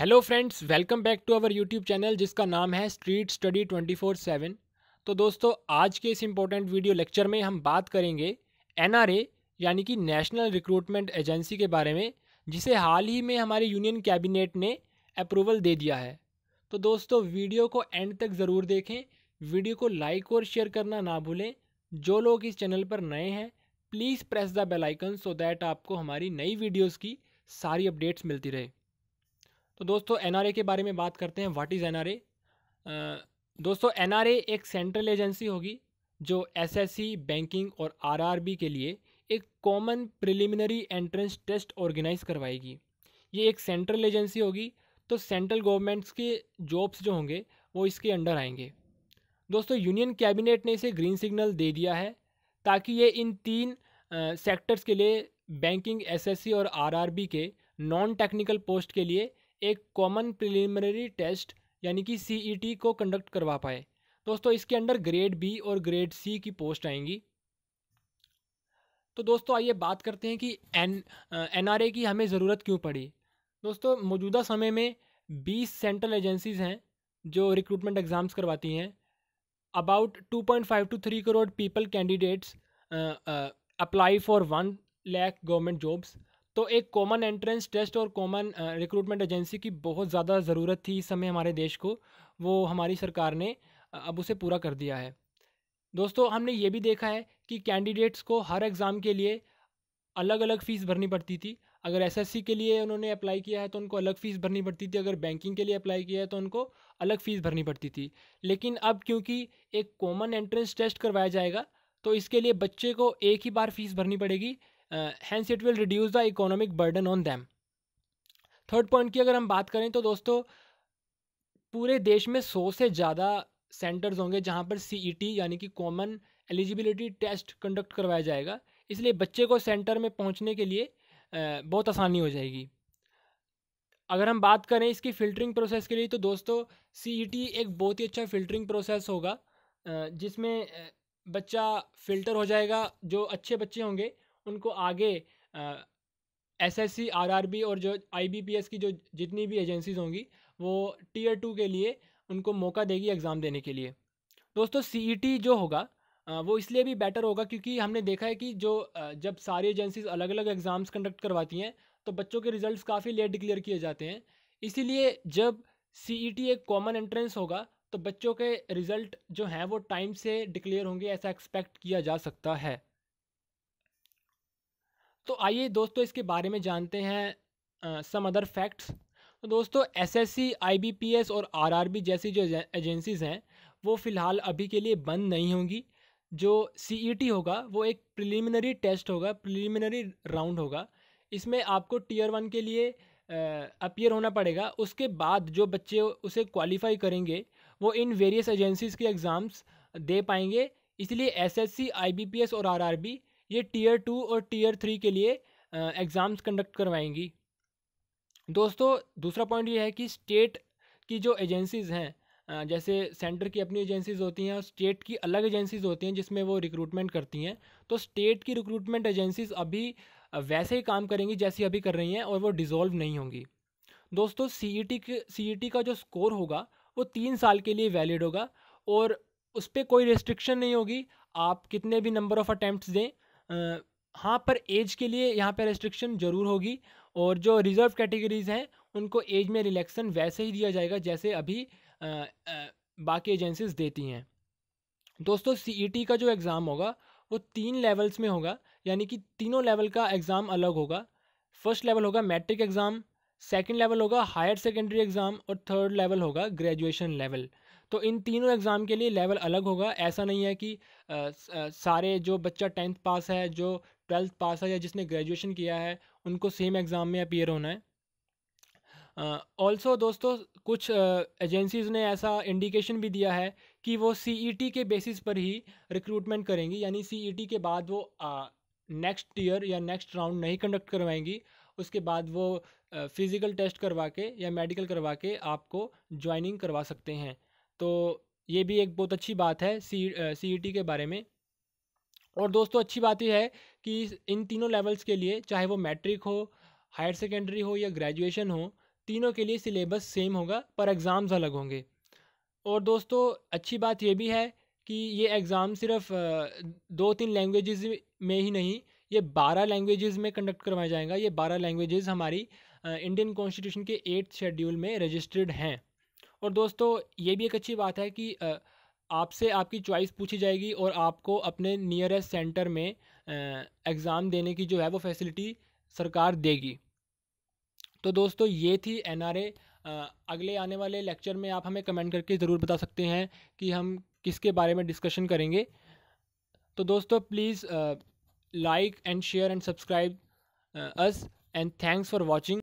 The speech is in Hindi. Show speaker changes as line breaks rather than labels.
Hello friends, welcome back to our YouTube channel जिसका नाम है स्ट्रीट स्टडी 24/7। तो दोस्तों, आज के इस इम्पोर्टेंट वीडियो लेक्चर में हम बात करेंगे एनआरए यानी कि नेशनल रिक्रूटमेंट एजेंसी के बारे में, जिसे हाल ही में हमारे यूनियन कैबिनेट ने अप्रूवल दे दिया है। तो दोस्तों, वीडियो को एंड तक ज़रूर देखें, वीडियो को लाइक और शेयर करना ना भूलें। जो लोग इस चैनल पर नए हैं, please press the bell icon so that आपको हमारी नई वीडियोज़ की सारी अपडेट्स मिलती रहे। तो दोस्तों, एनआरए के बारे में बात करते हैं। What is NRA? दोस्तों, एनआरए एक सेंट्रल एजेंसी होगी जो एसएससी, बैंकिंग और आरआरबी के लिए एक common preliminary entrance test organise करवाएगी। ये एक सेंट्रल एजेंसी होगी, तो सेंट्रल गवर्नमेंट्स के जॉब्स जो होंगे वो इसके अंडर आएंगे। दोस्तों, यूनियन कैबिनेट ने इसे ग्रीन सिग्नल दे दिया है ताकि ये इन तीन सेक्टर्स के लिए, बैंकिंग, एसएससी और आरआरबी के नॉन टेक्निकल पोस्ट के लिए एक कॉमन प्रिलिमिनरी टेस्ट यानी कि सीईटी को कंडक्ट करवा पाए। दोस्तों, इसके अंडर ग्रेड बी और ग्रेड सी की पोस्ट आएंगी। तो दोस्तों, आइए बात करते हैं कि एनआरए की हमें ज़रूरत क्यों पड़ी। दोस्तों, मौजूदा समय में 20 सेंट्रल एजेंसीज हैं जो रिक्रूटमेंट एग्ज़ाम्स करवाती हैं। About 2.5 to 3 crore people candidates apply for 1 lakh government jobs. तो एक कॉमन एंट्रेंस टेस्ट और कॉमन रिक्रूटमेंट एजेंसी की बहुत ज़्यादा ज़रूरत थी इस समय हमारे देश को। वो हमारी सरकार ने अब उसे पूरा कर दिया है। दोस्तों, हमने ये भी देखा है कि कैंडिडेट्स को हर एग्ज़ाम के लिए अलग अलग फ़ीस भरनी पड़ती थी। अगर एसएससी के लिए उन्होंने अप्लाई किया है तो उनको अलग फ़ीस भरनी पड़ती थी, अगर बैंकिंग के लिए अप्लाई किया है तो उनको अलग फ़ीस भरनी पड़ती थी। लेकिन अब क्योंकि एक कॉमन एंट्रेंस टेस्ट करवाया जाएगा, तो इसके लिए बच्चे को एक ही बार फ़ीस भरनी पड़ेगी। Hence it will reduce the economic burden on them. Third point की अगर हम बात करें तो दोस्तों, पूरे देश में 100 से ज़्यादा सेंटर्स होंगे जहाँ पर सीईटी यानी कि कॉमन एलिजिबिलिटी टेस्ट कंडक्ट करवाया जाएगा। इसलिए बच्चे को सेंटर में पहुँचने के लिए बहुत आसानी हो जाएगी। अगर हम बात करें इसकी फ़िल्टरिंग प्रोसेस के लिए, तो दोस्तों, सीईटी एक बहुत ही अच्छा फ़िल्टरिंग प्रोसेस होगा, जिसमें बच्चा फ़िल्टर हो जाएगा। जो अच्छे बच्चे होंगे उनको आगे एसएससी, आरआरबी और जो आईबीपीएस की जो जितनी भी एजेंसीज होंगी, वो टीयर 2 के लिए उनको मौका देगी एग्ज़ाम देने के लिए। दोस्तों, सीईटी जो होगा वो इसलिए भी बेटर होगा क्योंकि हमने देखा है कि जो जब सारी एजेंसीज अलग अलग एग्ज़ाम्स कंडक्ट करवाती हैं तो बच्चों के रिजल्ट्स काफ़ी लेट डिक्लेयर किए जाते हैं। इसीलिए जब सीईटी एक कॉमन एंट्रेंस होगा तो बच्चों के रिज़ल्ट जो हैं वो टाइम से डिक्लेयर होंगे, ऐसा एक्सपेक्ट किया जा सकता है। तो आइए दोस्तों, इसके बारे में जानते हैं सम अदर फैक्ट्स। तो दोस्तों, एसएससी, आईबीपीएस और आरआरबी जैसी जो एजेंसीज़ हैं वो फ़िलहाल अभी के लिए बंद नहीं होंगी। जो सीईटी होगा वो एक प्रिलिमिनरी टेस्ट होगा, प्रिलिमिनरी राउंड होगा। इसमें आपको टीयर 1 के लिए अपीयर होना पड़ेगा। उसके बाद जो बच्चे उसे क्वालिफाई करेंगे वो इन वेरियस एजेंसीज़ के एग्ज़ाम्स दे पाएंगे। इसलिए एसएससी, आईबीपीएस और आरआरबी ये टीयर 2 और टीयर 3 के लिए एग्ज़ाम्स कंडक्ट करवाएंगी। दोस्तों, दूसरा पॉइंट ये है कि स्टेट की जो एजेंसीज़ हैं, जैसे सेंटर की अपनी एजेंसीज़ होती हैं और स्टेट की अलग एजेंसीज़ होती हैं जिसमें वो रिक्रूटमेंट करती हैं। तो स्टेट की रिक्रूटमेंट एजेंसीज़ अभी वैसे ही काम करेंगी जैसी अभी कर रही हैं और वो डिज़ोल्व नहीं होंगी। दोस्तों, सीईटी का जो स्कोर होगा वो 3 साल के लिए वैलिड होगा और उस पर कोई रिस्ट्रिक्शन नहीं होगी। आप कितने भी नंबर ऑफ़ अटैम्प्ट्स दें। हाँ, पर एज के लिए यहाँ पर रिस्ट्रिक्शन ज़रूर होगी और जो रिज़र्व कैटेगरीज़ हैं उनको एज में रिलैक्सन वैसे ही दिया जाएगा जैसे अभी बाकी एजेंसीज देती हैं। दोस्तों, सीईटी का जो एग्ज़ाम होगा वो 3 लेवल्स में होगा, यानी कि तीनों लेवल का एग्ज़ाम अलग होगा। फर्स्ट लेवल होगा मैट्रिक एग्ज़ाम, सेकंड लेवल होगा हायर सेकेंडरी एग्ज़ाम और थर्ड लेवल होगा ग्रेजुएशन लेवल। तो इन तीनों एग्ज़ाम के लिए लेवल अलग होगा। ऐसा नहीं है कि सारे जो बच्चा 10th पास है, जो 12th पास है या जिसने ग्रेजुएशन किया है उनको सेम एग्ज़ाम में अपीयर होना है। ऑल्सो दोस्तों, कुछ एजेंसीज़ ने ऐसा इंडिकेशन भी दिया है कि वो सीईटी के बेसिस पर ही रिक्रूटमेंट करेंगी, यानी सीईटी के बाद वो नेक्स्ट ईयर या नेक्स्ट राउंड नहीं कंडक्ट करवाएंगी। उसके बाद वो फिज़िकल टेस्ट करवा के या मेडिकल करवा के आपको ज्वाइनिंग करवा सकते हैं। तो ये भी एक बहुत अच्छी बात है सीईटी के बारे में। और दोस्तों, अच्छी बात यह है कि इन तीनों लेवल्स के लिए, चाहे वो मैट्रिक हो, हायर सेकेंडरी हो या ग्रेजुएशन हो, तीनों के लिए सिलेबस सेम होगा पर एग्ज़ाम्स अलग होंगे। और दोस्तों अच्छी बात ये भी है कि ये एग्ज़ाम सिर्फ 2-3 लैंग्वेजेस में ही नहीं, ये 12 लैंग्वेजेस में कंडक्ट करवाया जाएगा। ये 12 लैंग्वेजेस हमारी इंडियन कॉन्स्टिट्यूशन के 8th शेड्यूल में रजिस्टर्ड हैं। और दोस्तों ये भी एक अच्छी बात है कि आपसे आपकी चॉइस पूछी जाएगी और आपको अपने नियरेस्ट सेंटर में एग्ज़ाम देने की जो है वो फैसिलिटी सरकार देगी। तो दोस्तों ये थी एनआरए। अगले आने वाले लेक्चर में आप हमें कमेंट करके ज़रूर बता सकते हैं कि हम किसके बारे में डिस्कशन करेंगे। तो दोस्तों please like and share and subscribe us and thanks for watching.